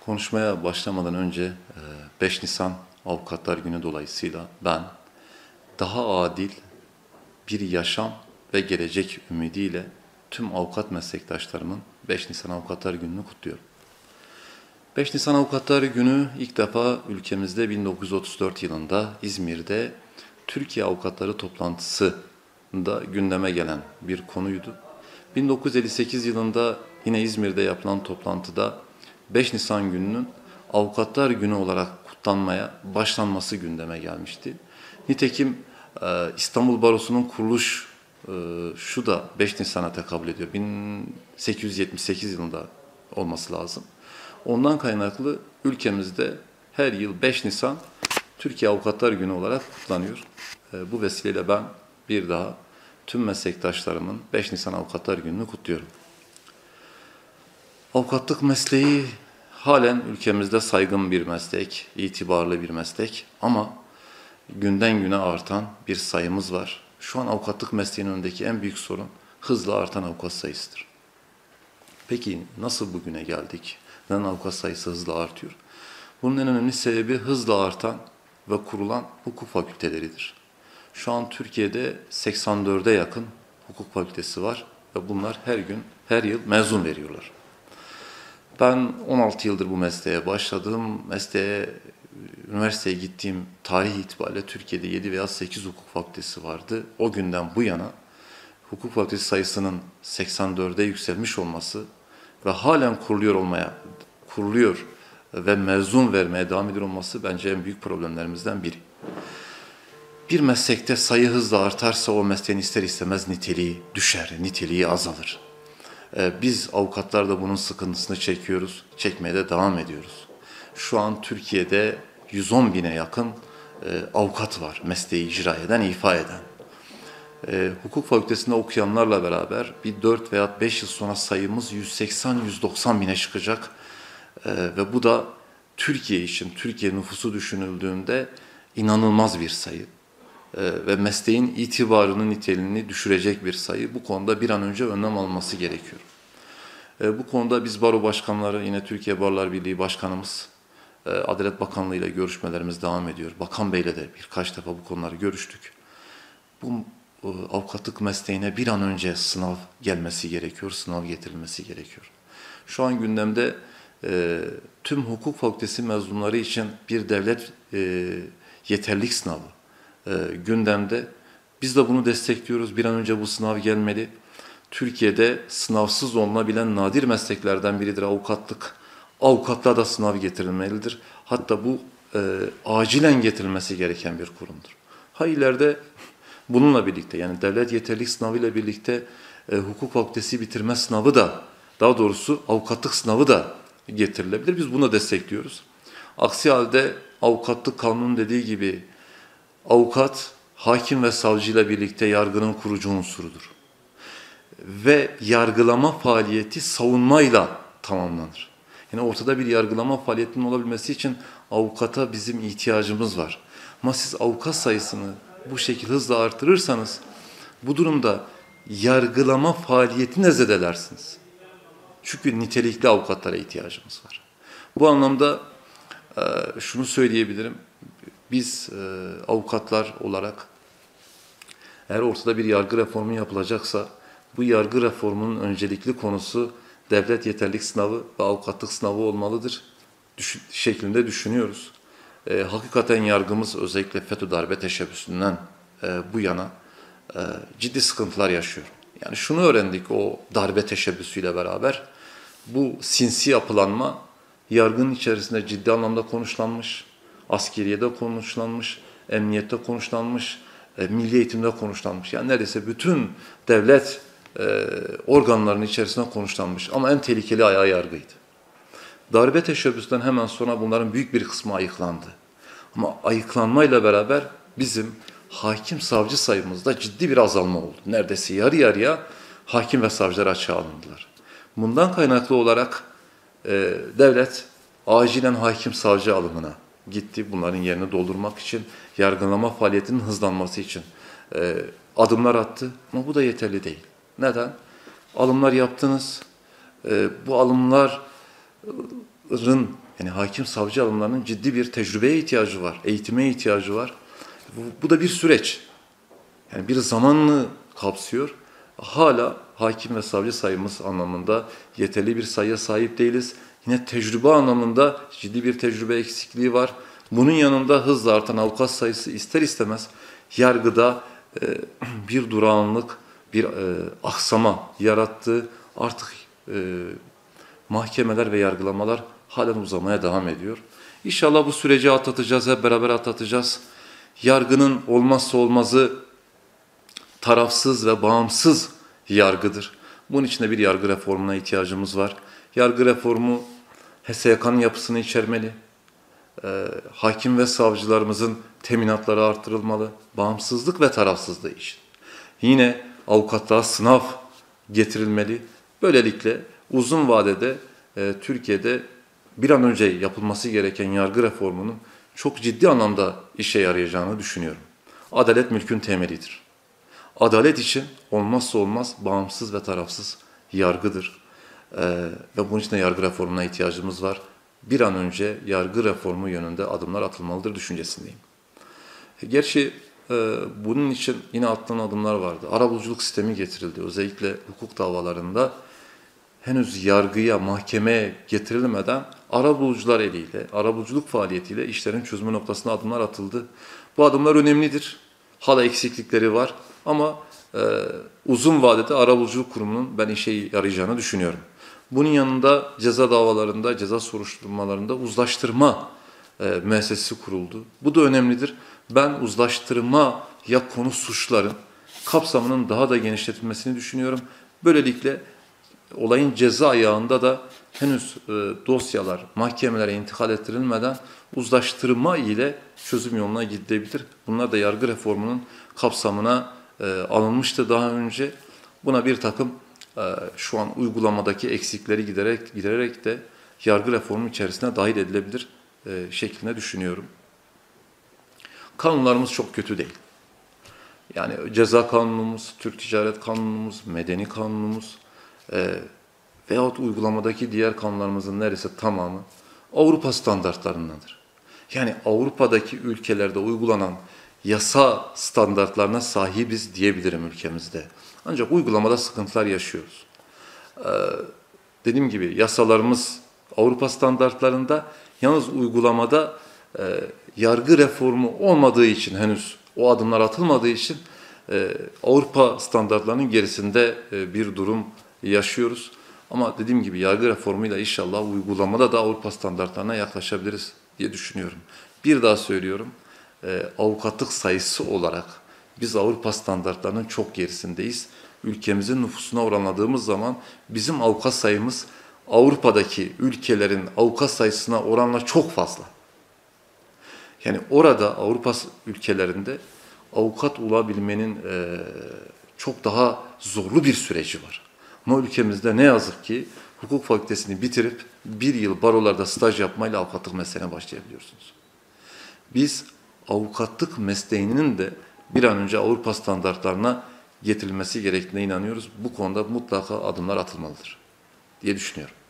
Konuşmaya başlamadan önce 5 Nisan Avukatlar Günü dolayısıyla ben daha adil bir yaşam ve gelecek ümidiyle tüm avukat meslektaşlarımın 5 Nisan Avukatlar Günü'nü kutluyorum. 5 Nisan Avukatlar Günü ilk defa ülkemizde 1934 yılında İzmir'de Türkiye Avukatları toplantısında gündeme gelen bir konuydu. 1958 yılında yine İzmir'de yapılan toplantıda 5 Nisan gününün Avukatlar Günü olarak kutlanmaya başlanması gündeme gelmişti. Nitekim İstanbul Barosu'nun kuruluş şu da 5 Nisan'a tekabül ediyor. 1878 yılında olması lazım. Ondan kaynaklı ülkemizde her yıl 5 Nisan Türkiye Avukatlar Günü olarak kutlanıyor. Bu vesileyle ben bir daha tüm meslektaşlarımın 5 Nisan Avukatlar Günü'nü kutluyorum. Avukatlık mesleği halen ülkemizde saygın bir meslek, itibarlı bir meslek ama günden güne artan bir sayımız var. Şu an avukatlık mesleğinin önündeki en büyük sorun hızla artan avukat sayısıdır. Peki nasıl bugüne geldik? Neden avukat sayısı hızla artıyor? Bunun en önemli sebebi hızla artan ve kurulan hukuk fakülteleridir. Şu an Türkiye'de 84'e yakın hukuk fakültesi var ve bunlar her yıl mezun veriyorlar. Ben 16 yıldır bu mesleğe başladım. Üniversiteye gittiğim tarih itibariyle Türkiye'de 7 veya 8 hukuk fakültesi vardı. O günden bu yana hukuk fakültesi sayısının 84'e yükselmiş olması ve halen kuruluyor ve mezun vermeye devam ediyor olması bence en büyük problemlerimizden biri. Bir meslekte sayı hızla artarsa o mesleğin ister istemez niteliği düşer, niteliği azalır. Biz avukatlar da bunun sıkıntısını çekiyoruz, çekmeye de devam ediyoruz. Şu an Türkiye'de 110 bine yakın avukat var, mesleği icra eden, ifa eden. Hukuk fakültesinde okuyanlarla beraber bir 4 veya 5 yıl sonra sayımız 180-190 bine çıkacak. Ve bu da Türkiye için, Türkiye nüfusu düşünüldüğünde inanılmaz bir sayı. Ve mesleğin itibarını, niteliğini düşürecek bir sayı. Bu konuda bir an önce önlem alınması gerekiyor. Bu konuda biz baro başkanları, yine Türkiye Barolar Birliği Başkanımız, Adalet Bakanlığı ile görüşmelerimiz devam ediyor. Bakan Bey'le de birkaç defa bu konuları görüştük. Bu avukatlık mesleğine bir an önce sınav gelmesi gerekiyor, sınav getirilmesi gerekiyor. Şu an gündemde tüm hukuk fakültesi mezunları için bir devlet yeterlilik sınavı gündemde. Biz de bunu destekliyoruz. Bir an önce bu sınav gelmeli. Türkiye'de sınavsız olunabilen nadir mesleklerden biridir avukatlık. Avukatlığa da sınav getirilmelidir. Hatta bu acilen getirilmesi gereken bir kurumdur. İleride bununla birlikte, yani devlet yeterlilik sınavı ile birlikte hukuk fakültesi bitirme sınavı da, daha doğrusu avukatlık sınavı da getirilebilir. Biz bunu destekliyoruz. Aksi halde avukatlık kanunun dediği gibi avukat, hakim ve savcıyla birlikte yargının kurucu unsurudur. Ve yargılama faaliyeti savunmayla tamamlanır. Yani ortada bir yargılama faaliyetinin olabilmesi için avukata bizim ihtiyacımız var. Ama siz avukat sayısını bu şekilde hızla artırırsanız bu durumda yargılama faaliyetini zedelersiniz. Çünkü nitelikli avukatlara ihtiyacımız var. Bu anlamda şunu söyleyebilirim. Biz avukatlar olarak eğer ortada bir yargı reformu yapılacaksa bu yargı reformunun öncelikli konusu devlet yeterlilik sınavı ve avukatlık sınavı olmalıdır şeklinde düşünüyoruz. Hakikaten yargımız özellikle FETÖ darbe teşebbüsünden bu yana ciddi sıkıntılar yaşıyor. Yani şunu öğrendik o darbe teşebbüsüyle beraber, bu sinsi yapılanma yargının içerisinde ciddi anlamda konuşlanmış, askeriyede konuşlanmış, emniyette konuşlanmış, milli eğitimde konuşlanmış. Yani neredeyse bütün devlet organlarının içerisinde konuşlanmış. Ama en tehlikeli ayağı yargıydı. Darbe teşebbüsünden hemen sonra bunların büyük bir kısmı ayıklandı. Ama ayıklanmayla beraber bizim hakim savcı sayımızda ciddi bir azalma oldu. Neredeyse yarı yarıya hakim ve savcılar açığa alındılar. Bundan kaynaklı olarak devlet acilen hakim savcı alımına gitti. Bunların yerini doldurmak için, yargılama faaliyetinin hızlanması için adımlar attı. Ama bu da yeterli değil. Neden? Alımlar yaptınız. Bu alımların Yani hakim savcı alımlarının ciddi bir tecrübeye ihtiyacı var, eğitime ihtiyacı var. Bu da bir süreç. Yani bir zamanını kapsıyor. Hala hakim ve savcı sayımız anlamında yeterli bir sayıya sahip değiliz. Yine tecrübe anlamında ciddi bir tecrübe eksikliği var. Bunun yanında hızla artan avukat sayısı ister istemez yargıda bir durağanlık, bir aksama yarattı. Artık mahkemeler ve yargılamalar halen uzamaya devam ediyor. İnşallah bu süreci atlatacağız, hep beraber atlatacağız. Yargının olmazsa olmazı tarafsız ve bağımsız yargıdır. Bunun için de bir yargı reformuna ihtiyacımız var. Yargı reformu HSYK'nın yapısını içermeli. Hakim ve savcılarımızın teminatları artırılmalı. Bağımsızlık ve tarafsızlığı için. Yine avukatlığa sınav getirilmeli. Böylelikle uzun vadede Türkiye'de bir an önce yapılması gereken yargı reformunun çok ciddi anlamda işe yarayacağını düşünüyorum. Adalet mülkün temelidir. Adalet için olmazsa olmaz bağımsız ve tarafsız yargıdır. Ve bunun için de yargı reformuna ihtiyacımız var. Bir an önce yargı reformu yönünde adımlar atılmalıdır düşüncesindeyim. Gerçi bunun için yine atılan adımlar vardı. Arabuluculuk sistemi getirildi. Özellikle hukuk davalarında henüz yargıya, mahkemeye getirilmeden arabulucular eliyle, arabuluculuk faaliyetiyle işlerin çözümü noktasına adımlar atıldı. Bu adımlar önemlidir. Hala eksiklikleri var ama uzun vadede arabuluculuk kurumunun ben işe yarayacağını düşünüyorum. Bunun yanında ceza davalarında, ceza soruşturmalarında uzlaştırma müessesesi kuruldu. Bu da önemlidir. Ben uzlaştırmaya konu suçların kapsamının daha da genişletilmesini düşünüyorum. Böylelikle olayın ceza ayağında da henüz dosyalar mahkemelere intikal ettirilmeden uzlaştırma ile çözüm yoluna gidilebilir. Bunlar da yargı reformunun kapsamına alınmıştı daha önce. Buna bir takım şu an uygulamadaki eksikleri gidererek de yargı reformu içerisine dahil edilebilir şeklinde düşünüyorum. Kanunlarımız çok kötü değil. Yani ceza kanunumuz, Türk Ticaret Kanunumuz, Medeni Kanunumuz veyahut uygulamadaki diğer kanunlarımızın neredeyse tamamı Avrupa standartlarındandır. Yani Avrupa'daki ülkelerde uygulanan yasa standartlarına sahibiz diyebilirim ülkemizde. Ancak uygulamada sıkıntılar yaşıyoruz. Dediğim gibi yasalarımız Avrupa standartlarında, yalnız uygulamada yargı reformu olmadığı için, henüz o adımlar atılmadığı için Avrupa standartlarının gerisinde bir durum yaşıyoruz. Ama dediğim gibi yargı reformuyla inşallah uygulamada da Avrupa standartlarına yaklaşabiliriz diye düşünüyorum. Bir daha söylüyorum, avukatlık sayısı olarak biz Avrupa standartlarının çok gerisindeyiz. Ülkemizin nüfusuna oranladığımız zaman bizim avukat sayımız Avrupa'daki ülkelerin avukat sayısına oranla çok fazla. Yani orada Avrupa ülkelerinde avukat olabilmenin çok daha zorlu bir süreci var. Ama ülkemizde ne yazık ki hukuk fakültesini bitirip bir yıl barolarda staj yapmayla avukatlık mesleğine başlayabiliyorsunuz. Biz avukatlık mesleğinin de bir an önce Avrupa standartlarına getirilmesi gerektiğine inanıyoruz. Bu konuda mutlaka adımlar atılmalıdır diye düşünüyorum.